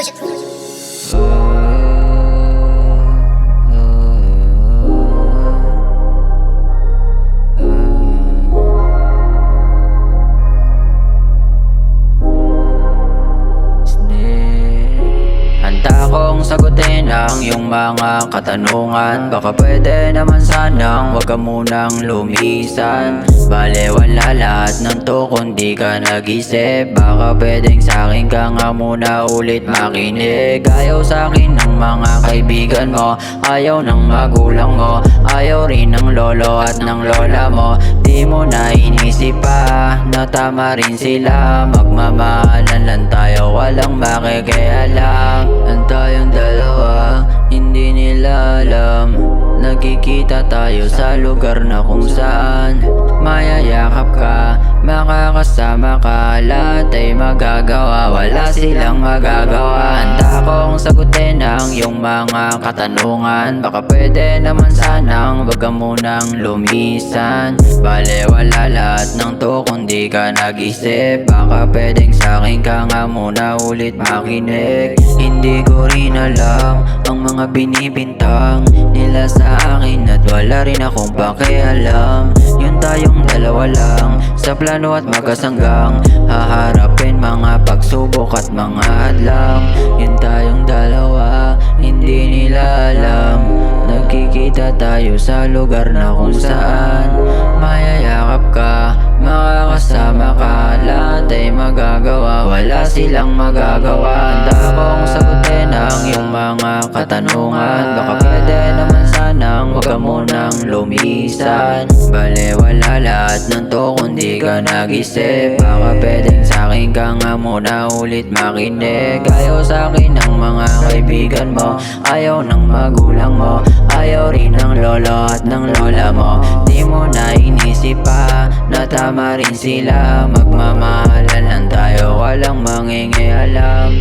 Handa kong sagutin ang iyong mga katanungan. Baka pwede naman sanang wag ka munang lumisan. Bale wala lahat ng to kung di ka nag-isip. Baka pwedeng sa'kin ka nga muna ulit makinig. Ayaw sa'kin ng mga kaibigan mo, ayaw ng magulang mo, ayaw rin ng lolo at ng lola mo. Di mo na inisip pa na tama rin sila. Magmamahalan lang tayo, walang makikialam. Ang tayong dalawa, hindi nila alam. Nagkikita tayo sa lugar na kung saan mayayakap ka, makakasama ka, lahat ay magagawa, wala silang magagawa. Handa kong sagutin ang iyong mga katanungan. Baka pwede naman sanang wag ka munang lumisan. Bale wala lahat ng to kung di ka nag-isip. Baka pwedeng sa'kin ka nga muna ulit makinig. Hindi ko rin alam ang mga binibintang nila sa akin, at wala rin akong pakialam. Yun tayong dalawa lang sa plano at magkasanggang haharapin mga pagsubok at mga hadlang. Yun tayong dalawa, hindi nila alam. Nagkikita tayo sa lugar na kung saan mayayakap ka, makakasama ka, lahat ay magagawa, wala silang magagawa. Handa kong sagutin ang iyong mga katanungan. Baka pwede naman sanang wag ka munang lumisan. Bale wala lahat ng to kung di ka nag-isip. Baka pwedeng sa'kin ka nga muna ulit makinig. Ayaw sa'kin ng mga kaibigan mo, ayaw ng magulang mo, ayaw rin ng lolo at ng lola mo. Di mo na inisip pa na tama rin sila. Magmamahalan lang tayo, walang mangingialam.